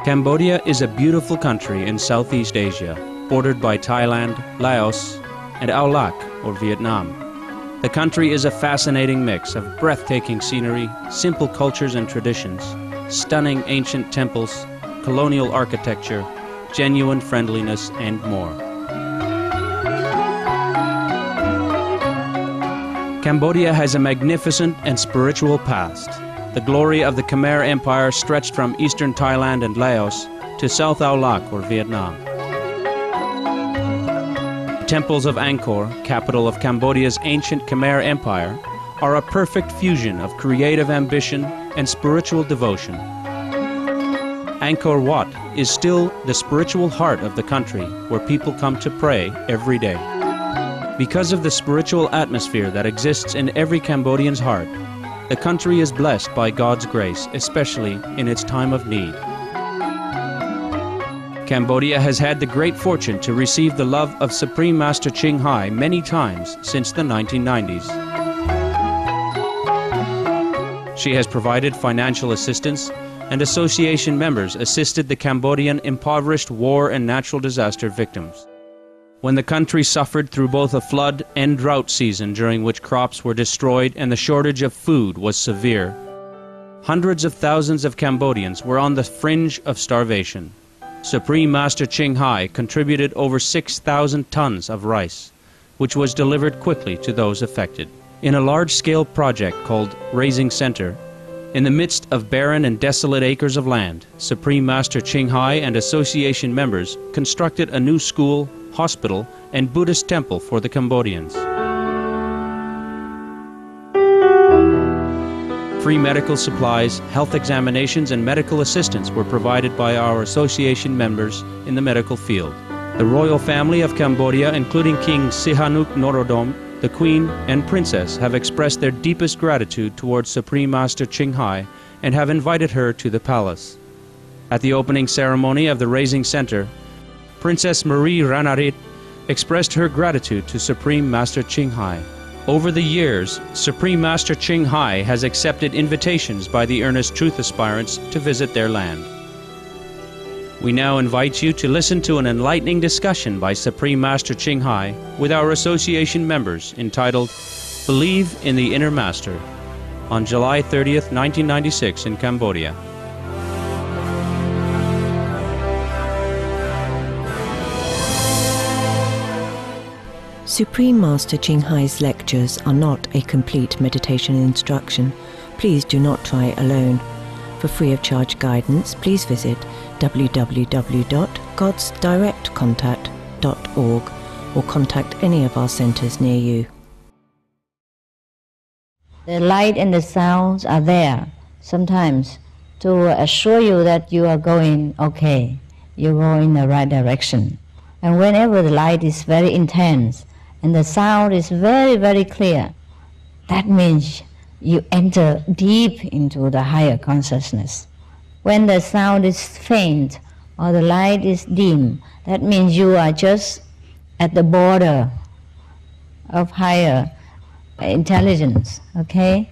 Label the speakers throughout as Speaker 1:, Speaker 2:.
Speaker 1: Cambodia is a beautiful country in Southeast Asia, bordered by Thailand, Laos, and Ao Lac, or Vietnam. The country is a fascinating mix of breathtaking scenery, simple cultures and traditions, stunning ancient temples, colonial architecture, genuine friendliness, and more. Cambodia has a magnificent and spiritual past. The glory of the Khmer Empire stretched from eastern Thailand and Laos to South Ao Lac, or Vietnam. Temples of Angkor, capital of Cambodia's ancient Khmer Empire, are a perfect fusion of creative ambition and spiritual devotion. Angkor Wat is still the spiritual heart of the country, where people come to pray every day. Because of the spiritual atmosphere that exists in every Cambodian's heart, the country is blessed by God's grace, especially in its time of need. Cambodia has had the great fortune to receive the love of Supreme Master Ching Hai many times since the 1990s. She has provided financial assistance, and association members assisted the Cambodian impoverished war and natural disaster victims. When the country suffered through both a flood and drought season during which crops were destroyed and the shortage of food was severe, hundreds of thousands of Cambodians were on the fringe of starvation. Supreme Master Ching Hai contributed over 6,000 tons of rice, which was delivered quickly to those affected. In a large-scale project called Raising Center, in the midst of barren and desolate acres of land, Supreme Master Ching Hai and association members constructed a new school, hospital, and Buddhist temple for the Cambodians. Free medical supplies, health examinations, and medical assistance were provided by our association members in the medical field. The royal family of Cambodia, including King Sihanouk Norodom, the Queen, and Princess, have expressed their deepest gratitude towards Supreme Master Ching Hai and have invited her to the palace. At the opening ceremony of the Raising Center, Princess Marie Ranarit expressed her gratitude to Supreme Master Ching Hai. Over the years, Supreme Master Ching Hai has accepted invitations by the earnest truth aspirants to visit their land. We now invite you to listen to an enlightening discussion by Supreme Master Ching Hai with our association members entitled Believe in the Inner Master on July 30th, 1996 in Cambodia.
Speaker 2: Supreme Master Ching Hai's lectures are not a complete meditation instruction. Please do not try alone. For free of charge guidance, please visit www.godsdirectcontact.org or contact any of our centers near you.
Speaker 3: The light and the sounds are there sometimes to assure you that you are going okay, you go in the right direction. And whenever the light is very intense and the sound is very, very clear, that means you enter deep into the higher consciousness. When the sound is faint or the light is dim, that means you are just at the border of higher intelligence, okay?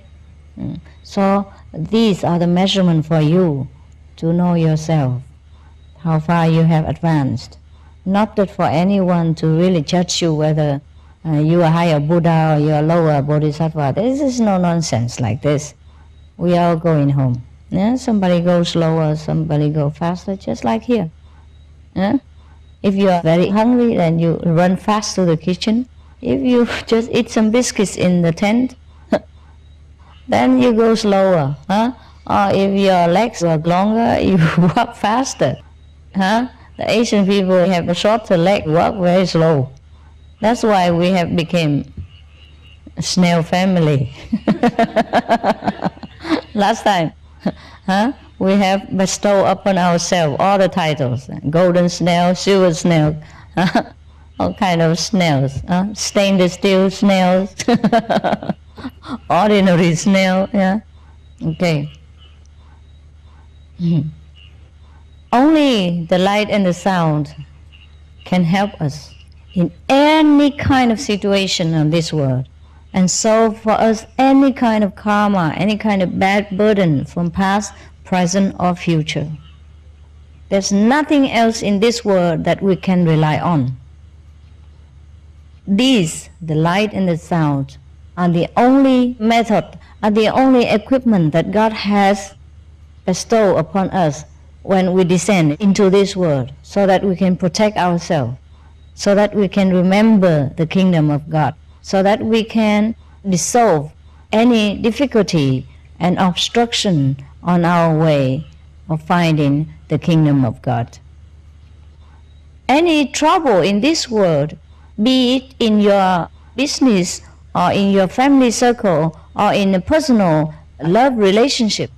Speaker 3: So these are the measurements for you to know yourself, how far you have advanced. Not that for anyone to really judge you whether you are higher Buddha or you are lower Bodhisattva. There is no nonsense like this. We are all going home. Yeah? Somebody goes slower, somebody goes faster, just like here. Yeah? If you are very hungry, then you run fast to the kitchen. If you just eat some biscuits in the tent, then you go slower. Huh? Or if your legs are longer, you walk faster. Huh? The Asian people have a shorter leg, walk very slow. That's why we have become a snail family. Last time, we have bestowed upon ourselves all the titles: golden snail, silver snail, all kind of snails, stainless steel snails, ordinary snail. Yeah, okay. Only the light and the sound can help us in any kind of situation on this world, and solve for us any kind of karma, any kind of bad burden from past, present, or future. There's nothing else in this world that we can rely on. These, the light and the sound, are the only method, are the only equipment that God has bestowed upon us when we descend into this world, so that we can protect ourselves, so that we can remember the kingdom of God, so that we can dissolve any difficulty and obstruction on our way of finding the kingdom of God. Any trouble in this world, be it in your business or in your family circle or in a personal love relationship,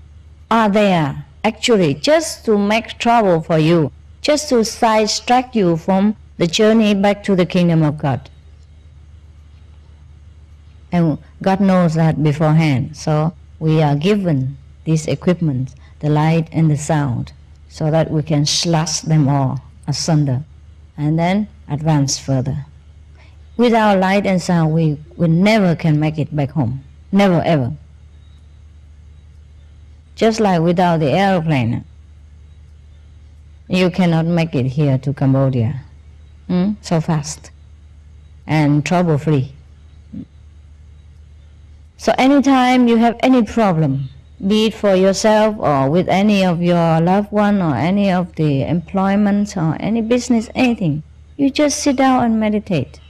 Speaker 3: are there actually just to make trouble for you, just to sidetrack you from the journey back to the kingdom of God. And God knows that beforehand, so we are given these equipment, the light and the sound, so that we can slash them all asunder and then advance further. Without light and sound, we never can make it back home. Never, ever. Just like without the aeroplane, you cannot make it here to Cambodia so fast and trouble-free. So anytime you have any problem, be it for yourself or with any of your loved one or any of the employment or any business, anything, you just sit down and meditate.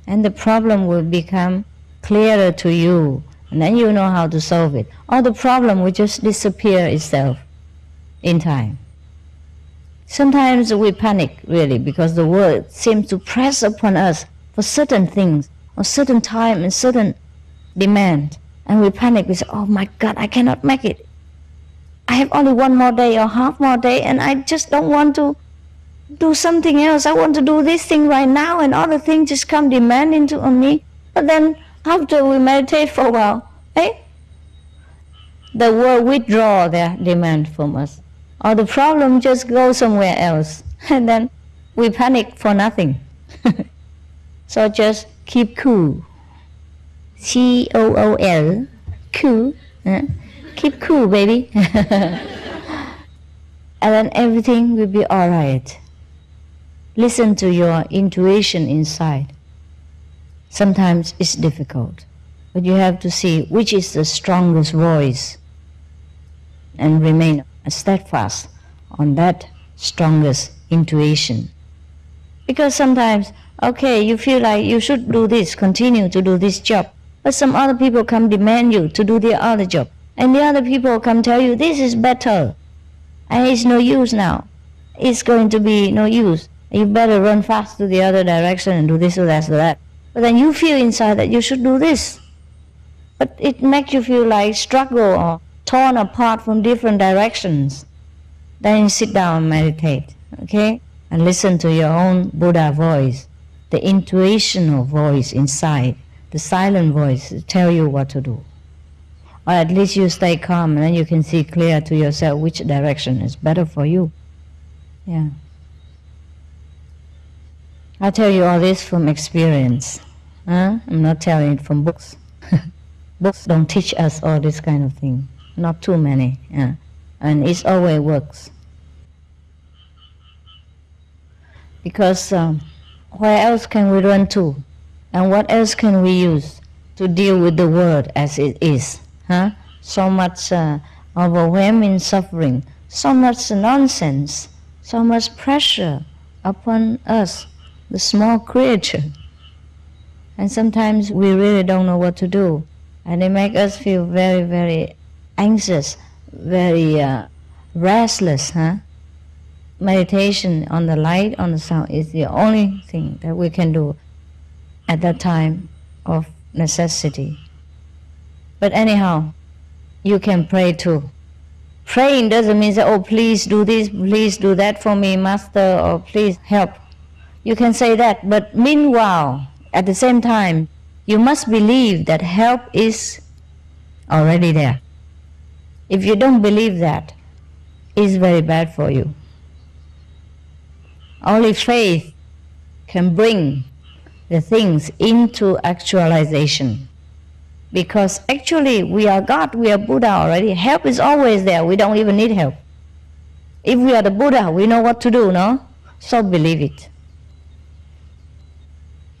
Speaker 3: And the problem will become clearer to you, and then you know how to solve it. Or the problem will just disappear itself in time. Sometimes we panic, really, because the world seems to press upon us for certain things, or certain time and certain demand. And we panic, we say, oh my God, I cannot make it. I have only one more day or half more day, and I just don't want to do something else. I want to do this thing right now, and other things just come demanding on me. But then after we meditate for a while, the world withdraw their demand from us, or the problem just goes somewhere else, and then we panic for nothing. So just keep cool. C-O-O-L, cool. Keep cool, baby. And then everything will be all right. Listen to your intuition inside. Sometimes it's difficult, but you have to see which is the strongest voice and remain steadfast on that strongest intuition. Because sometimes, okay, you feel like you should do this, continue to do this job, but some other people come demand you to do the other job, and the other people come tell you this is better, and it's no use now. It's going to be no use. You better run fast to the other direction and do this or that or that. But then you feel inside that you should do this. But it makes you feel like struggle or torn apart from different directions. Then you sit down and meditate, okay? And listen to your own Buddha voice, the intuitional voice inside, the silent voice to tell you what to do. Or at least you stay calm, and then you can see clear to yourself which direction is better for you. Yeah. I tell you all this from experience. I'm not telling it from books. Books don't teach us all this kind of thing. Not too many. Yeah. And it always works. Because where else can we run to? And what else can we use to deal with the world as it is? So much overwhelming suffering, so much nonsense, so much pressure upon us, the small creature. And sometimes we really don't know what to do. And it makes us feel very, very anxious, very restless. Meditation on the light, on the sound is the only thing that we can do at that time of necessity. But anyhow, you can pray too. Praying doesn't mean say, oh, please do this, please do that for me, Master, or please help. You can say that, but meanwhile, at the same time, you must believe that help is already there. If you don't believe that, it's very bad for you. Only faith can bring the things into actualization. Because actually we are God, we are Buddha already. Help is always there, we don't even need help. If we are the Buddha, we know what to do, no? So believe it.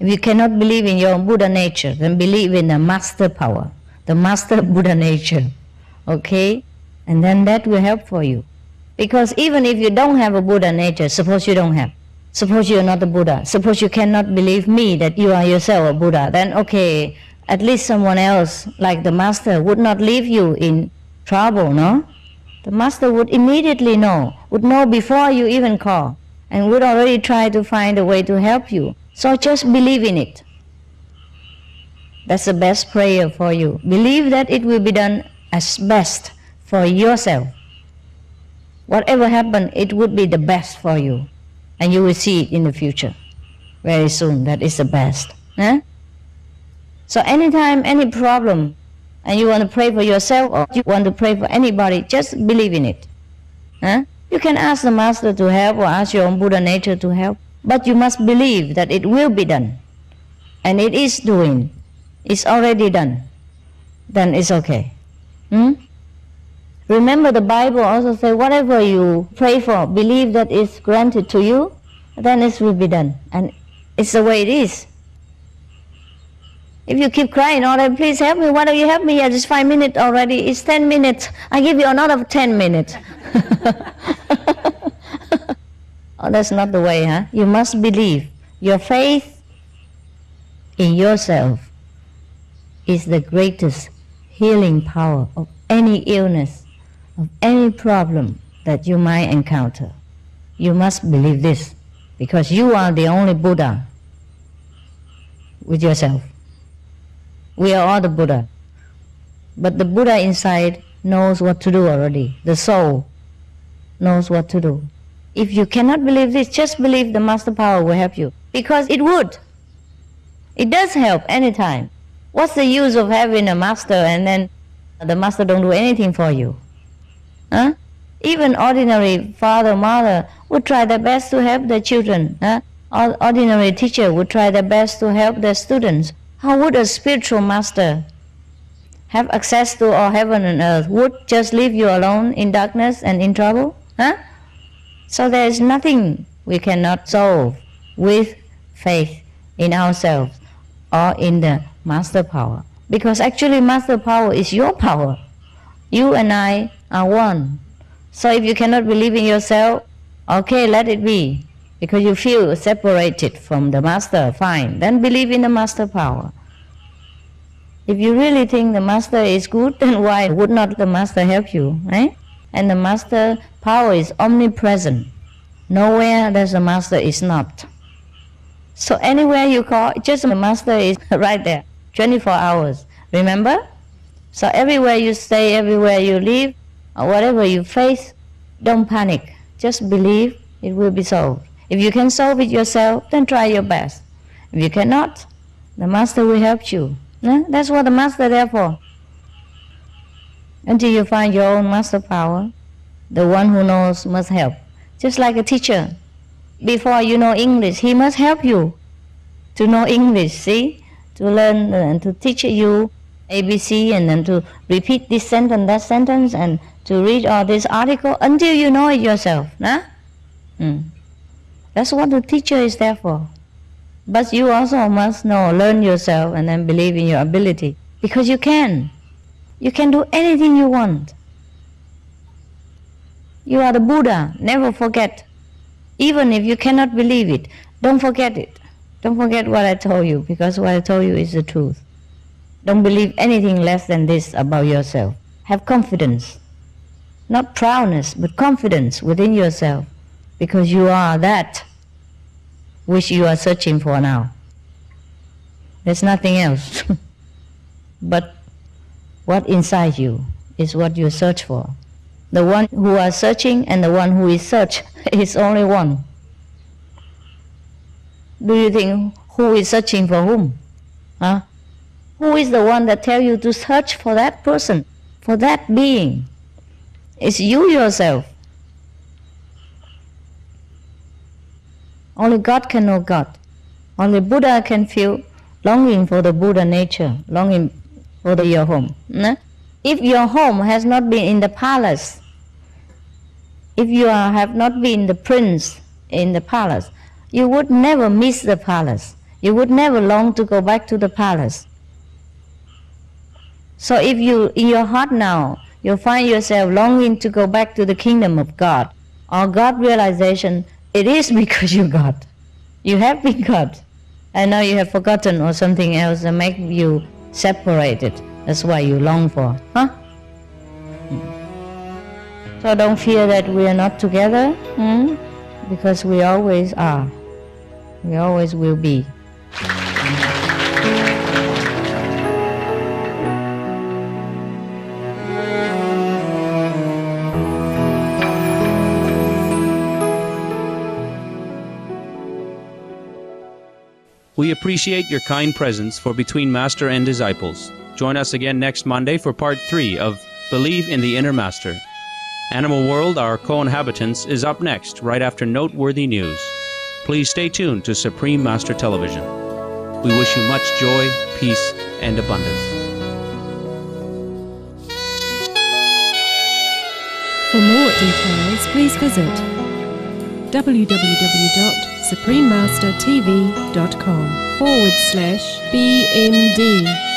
Speaker 3: If you cannot believe in your Buddha nature, then believe in the master power, the master Buddha nature, okay? And then that will help for you. Because even if you don't have a Buddha nature, suppose you don't have, suppose you are not a Buddha, suppose you cannot believe me that you are yourself a Buddha, then okay, at least someone else, like the master, would not leave you in trouble, no? The master would immediately know, would know before you even call, and would already try to find a way to help you. So just believe in it. That's the best prayer for you. Believe that it will be done as best for yourself. Whatever happens, it would be the best for you. And you will see it in the future. Very soon, that is the best. Eh? So anytime, any problem, and you want to pray for yourself or you want to pray for anybody, just believe in it. Eh? You can ask the master to help or ask your own Buddha nature to help. But you must believe that it will be done. And it is doing. It's already done. Then it's okay. Remember the Bible also says, whatever you pray for, believe that it's granted to you, then it will be done. And it's the way it is. If you keep crying, all right, please help me, why don't you help me? Yeah, it's 5 minutes already, it's 10 minutes. I give you another 10 minutes. Oh, that's not the way, huh? You must believe. Your faith in yourself is the greatest healing power of any illness, of any problem that you might encounter. You must believe this, because you are the only Buddha with yourself. We are all the Buddha. But the Buddha inside knows what to do already. The soul knows what to do. If you cannot believe this, just believe the master power will help you. Because it would. It does help anytime. What's the use of having a master and then the master don't do anything for you? Huh? Even ordinary father, mother would try their best to help their children. Huh? Ordinary teacher would try their best to help their students. How would a spiritual master have access to all heaven and earth? Would just leave you alone in darkness and in trouble? Huh? So there is nothing we cannot solve with faith in ourselves or in the master power. Because actually master power is your power. You and I are one. So if you cannot believe in yourself, okay, let it be. Because you feel separated from the master, fine. Then believe in the master power. If you really think the master is good, then why would not the master help you? Eh? And the master power is omnipresent. Nowhere there's a master is not. So anywhere you call, just the master is right there, 24 hours. Remember? So everywhere you stay, everywhere you live, or whatever you face, don't panic. Just believe it will be solved. If you can solve it yourself, then try your best. If you cannot, the master will help you. Eh? That's what the master is there for. Until you find your own master power, the one who knows must help. Just like a teacher. Before you know English, he must help you to know English, see? To learn and to teach you ABC and then to repeat this sentence, that sentence, and to read all this article until you know it yourself. Nah? That's what the teacher is there for. But you also must know, learn yourself and then believe in your ability. Because you can. You can do anything you want. You are the Buddha, never forget. Even if you cannot believe it, don't forget it. Don't forget what I told you, because what I told you is the truth. Don't believe anything less than this about yourself. Have confidence. Not proudness, but confidence within yourself, because you are that which you are searching for now. There's nothing else. But what inside you is what you search for. The one who are searching and the one who is searched is only one. Do you think who is searching for whom? Huh? Who is the one that tells you to search for that person, for that being? It's you yourself. Only God can know God. Only Buddha can feel longing for the Buddha nature, longing for your home. If your home has not been in the palace, If you have not been the prince in the palace, you would never miss the palace. You would never long to go back to the palace. So if you, in your heart now, you find yourself longing to go back to the kingdom of God, or God realization, it is because you got. You have been God. And now you have forgotten or something else that make you separated. That's why you long for. Huh? So don't fear that we are not together, because we always are. We always will be.
Speaker 1: We appreciate your kind presence for Between Master and Disciples. Join us again next Monday for Part 3 of Believe in the Inner Master. Animal World, Our Co-Inhabitants, is up next, right after noteworthy news. Please stay tuned to Supreme Master Television. We wish you much joy, peace, and abundance.
Speaker 4: For more details, please visit www.suprememastertv.com/BMD.